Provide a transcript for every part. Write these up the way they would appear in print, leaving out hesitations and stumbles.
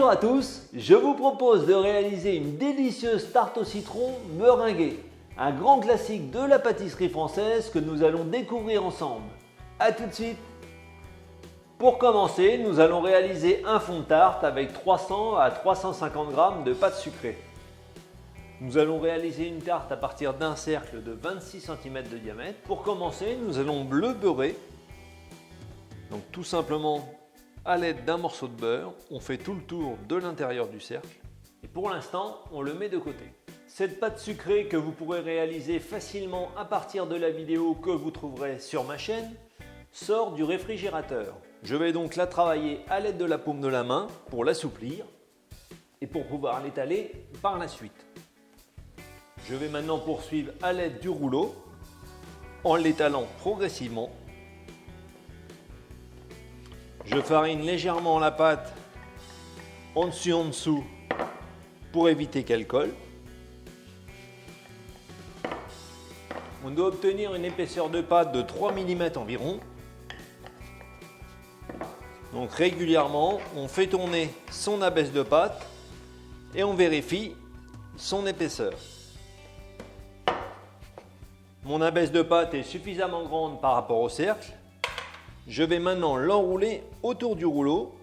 Bonjour à tous, je vous propose de réaliser une délicieuse tarte au citron meringuée, un grand classique de la pâtisserie française que nous allons découvrir ensemble. A tout de suite. Pour commencer, nous allons réaliser un fond de tarte avec 300 à 350 g de pâte sucrée. Nous allons réaliser une tarte à partir d'un cercle de 26 cm de diamètre. Pour commencer, nous allons le beurrer. Donc tout simplement, à l'aide d'un morceau de beurre, on fait tout le tour de l'intérieur du cercle. Et pour l'instant, on le met de côté. Cette pâte sucrée que vous pourrez réaliser facilement à partir de la vidéo que vous trouverez sur ma chaîne, sort du réfrigérateur. Je vais donc la travailler à l'aide de la paume de la main pour l'assouplir et pour pouvoir l'étaler par la suite. Je vais maintenant poursuivre à l'aide du rouleau en l'étalant progressivement. Je farine légèrement la pâte en dessous pour éviter qu'elle colle. On doit obtenir une épaisseur de pâte de 3 mm environ. Donc régulièrement, on fait tourner son abaisse de pâte et on vérifie son épaisseur. Mon abaisse de pâte est suffisamment grande par rapport au cercle. Je vais maintenant l'enrouler autour du rouleau,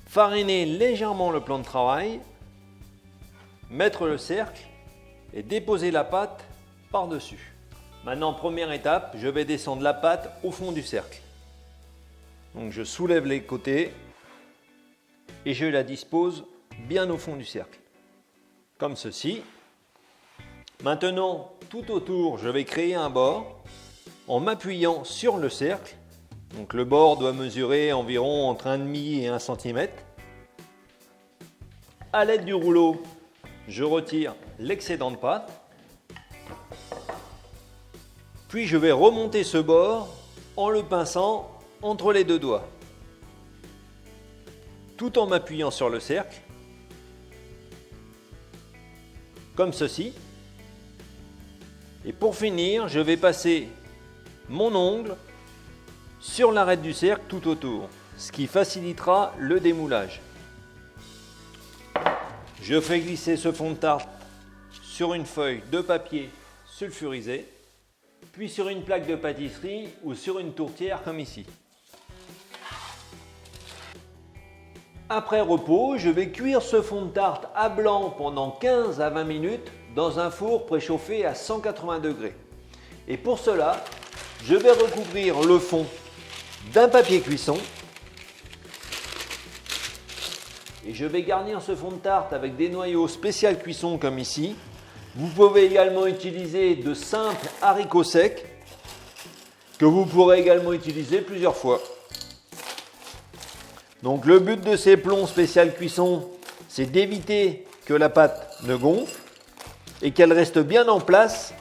fariner légèrement le plan de travail, mettre le cercle et déposer la pâte par-dessus. Maintenant, première étape, je vais descendre la pâte au fond du cercle. Donc je soulève les côtés et je la dispose bien au fond du cercle, comme ceci. Maintenant, tout autour, je vais créer un bord en m'appuyant sur le cercle. Donc le bord doit mesurer environ entre 1,5 et 1 cm. À l'aide du rouleau, je retire l'excédent de pâte. Puis je vais remonter ce bord en le pinçant entre les deux doigts, tout en m'appuyant sur le cercle, comme ceci. Et pour finir, je vais passer mon ongle sur l'arête du cercle tout autour, ce qui facilitera le démoulage. Je fais glisser ce fond de tarte sur une feuille de papier sulfurisé, puis sur une plaque de pâtisserie ou sur une tourtière comme ici. Après repos, je vais cuire ce fond de tarte à blanc pendant 15 à 20 minutes dans un four préchauffé à 180 degrés. Et pour cela, je vais recouvrir le fond d'un papier cuisson et je vais garnir ce fond de tarte avec des noyaux spécial cuisson comme ici. Vous pouvez également utiliser de simples haricots secs que vous pourrez également utiliser plusieurs fois. Donc le but de ces plombs spécial cuisson, c'est d'éviter que la pâte ne gonfle et qu'elle reste bien en place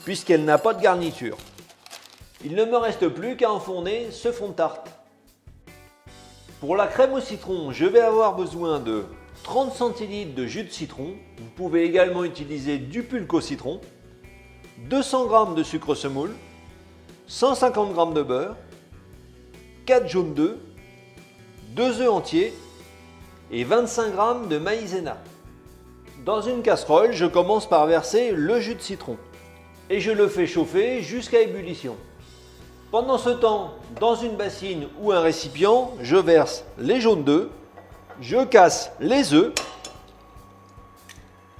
puisqu'elle n'a pas de garniture. Il ne me reste plus qu'à enfourner ce fond de tarte. Pour la crème au citron, je vais avoir besoin de 30 cl de jus de citron. Vous pouvez également utiliser du pulque au citron, 200 g de sucre semoule, 150 g de beurre, 4 jaunes d'œufs, 2 œufs entiers et 25 g de maïzena. Dans une casserole, je commence par verser le jus de citron et je le fais chauffer jusqu'à ébullition. Pendant ce temps, dans une bassine ou un récipient, je verse les jaunes d'œufs, je casse les œufs,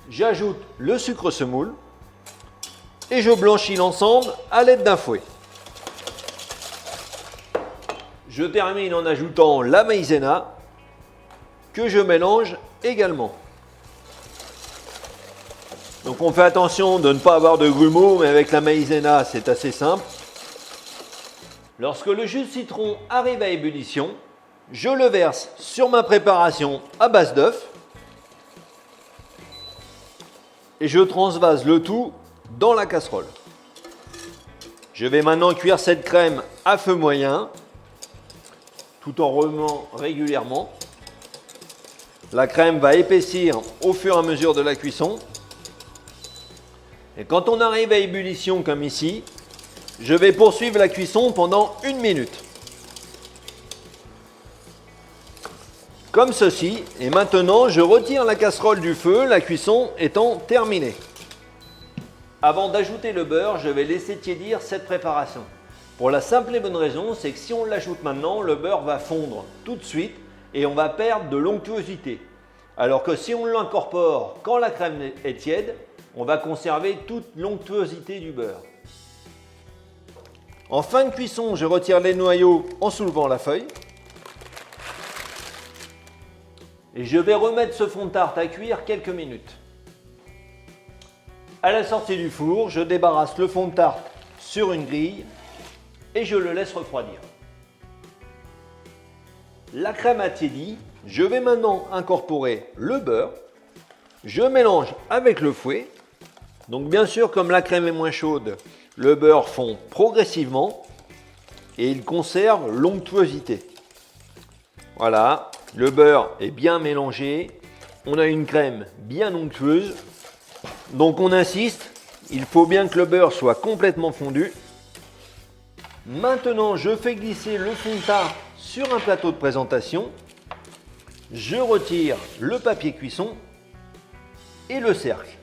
j'ajoute le sucre semoule et je blanchis l'ensemble à l'aide d'un fouet. Je termine en ajoutant la maïzena que je mélange également. Donc on fait attention de ne pas avoir de grumeaux, mais avec la maïzena c'est assez simple. Lorsque le jus de citron arrive à ébullition, je le verse sur ma préparation à base d'œuf et je transvase le tout dans la casserole. Je vais maintenant cuire cette crème à feu moyen tout en remuant régulièrement. La crème va épaissir au fur et à mesure de la cuisson. Et quand on arrive à ébullition comme ici, je vais poursuivre la cuisson pendant 1 minute. comme ceci. Et maintenant, je retire la casserole du feu, la cuisson étant terminée. Avant d'ajouter le beurre, je vais laisser tiédir cette préparation. Pour la simple et bonne raison, c'est que si on l'ajoute maintenant, le beurre va fondre tout de suite et on va perdre de l'onctuosité. Alors que si on l'incorpore quand la crème est tiède, on va conserver toute l'onctuosité du beurre. En fin de cuisson, je retire les noyaux en soulevant la feuille. Et je vais remettre ce fond de tarte à cuire quelques minutes. À la sortie du four, je débarrasse le fond de tarte sur une grille et je le laisse refroidir. La crème a tiédi, je vais maintenant incorporer le beurre. Je mélange avec le fouet. Donc bien sûr, comme la crème est moins chaude, le beurre fond progressivement et il conserve l'onctuosité. Voilà, le beurre est bien mélangé. On a une crème bien onctueuse. Donc on insiste, il faut bien que le beurre soit complètement fondu. Maintenant, je fais glisser le fond de tarte sur un plateau de présentation. Je retire le papier cuisson et le cercle.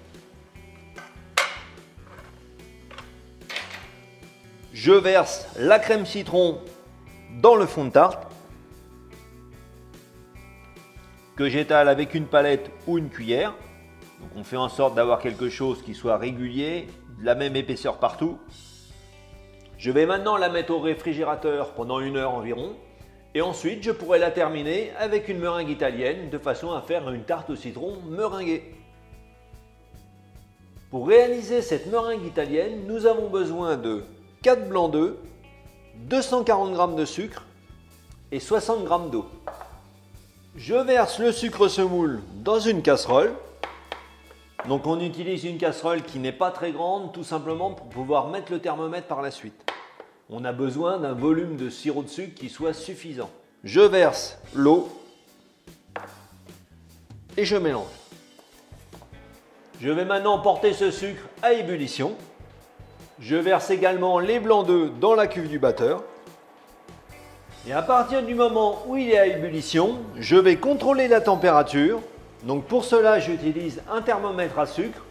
Je verse la crème citron dans le fond de tarte que j'étale avec une palette ou une cuillère. Donc on fait en sorte d'avoir quelque chose qui soit régulier, de la même épaisseur partout. Je vais maintenant la mettre au réfrigérateur pendant 1 heure environ. Et ensuite, je pourrai la terminer avec une meringue italienne de façon à faire une tarte au citron meringuée. Pour réaliser cette meringue italienne, nous avons besoin de 4 blancs d'œufs, 240 g de sucre et 60 g d'eau. Je verse le sucre semoule dans une casserole. Donc on utilise une casserole qui n'est pas très grande, tout simplement pour pouvoir mettre le thermomètre par la suite. On a besoin d'un volume de sirop de sucre qui soit suffisant. Je verse l'eau et je mélange. Je vais maintenant porter ce sucre à ébullition. Je verse également les blancs d'œufs dans la cuve du batteur. Et à partir du moment où il est à ébullition, je vais contrôler la température. Donc pour cela, j'utilise un thermomètre à sucre.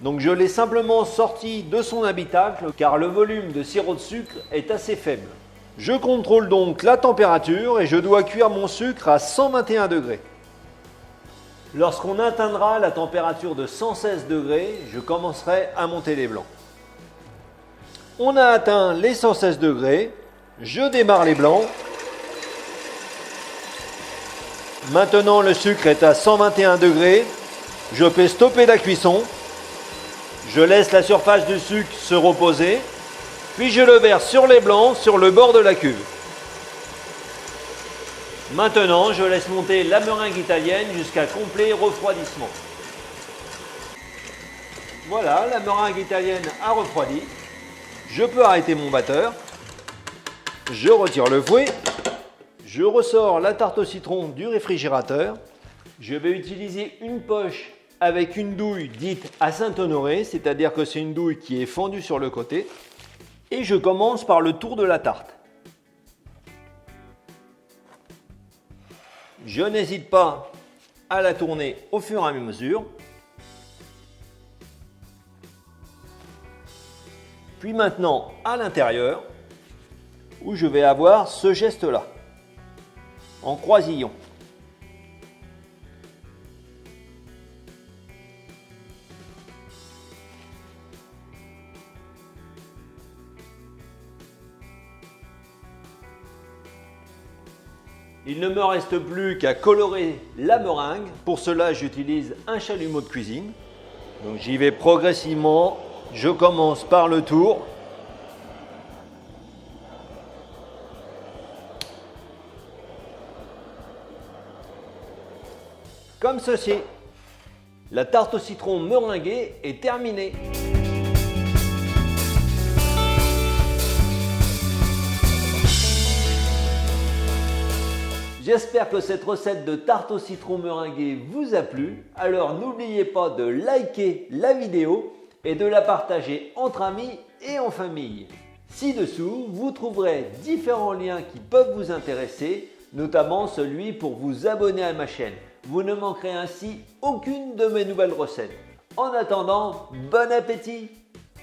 Donc je l'ai simplement sorti de son habitacle car le volume de sirop de sucre est assez faible. Je contrôle donc la température et je dois cuire mon sucre à 121 degrés. Lorsqu'on atteindra la température de 116 degrés, je commencerai à monter les blancs. On a atteint les 116 degrés, je démarre les blancs. Maintenant le sucre est à 121 degrés, je fais stopper la cuisson. Je laisse la surface du sucre se reposer, puis je le verse sur les blancs sur le bord de la cuve. Maintenant, je laisse monter la meringue italienne jusqu'à complet refroidissement. Voilà, la meringue italienne a refroidi. Je peux arrêter mon batteur. Je retire le fouet. Je ressors la tarte au citron du réfrigérateur. Je vais utiliser une poche avec une douille dite à Saint-Honoré, c'est-à-dire que c'est une douille qui est fendue sur le côté. Et je commence par le tour de la tarte. Je n'hésite pas à la tourner au fur et à mesure. Puis maintenant à l'intérieur, où je vais avoir ce geste-là, en croisillon. Il ne me reste plus qu'à colorer la meringue. Pour cela, j'utilise un chalumeau de cuisine. Donc j'y vais progressivement. Je commence par le tour. Comme ceci. La tarte au citron meringuée est terminée. J'espère que cette recette de tarte au citron meringuée vous a plu. Alors n'oubliez pas de liker la vidéo et de la partager entre amis et en famille. Ci-dessous, vous trouverez différents liens qui peuvent vous intéresser notamment celui pour vous abonner à ma chaîne. Vous ne manquerez ainsi aucune de mes nouvelles recettes. En attendant, bon appétit!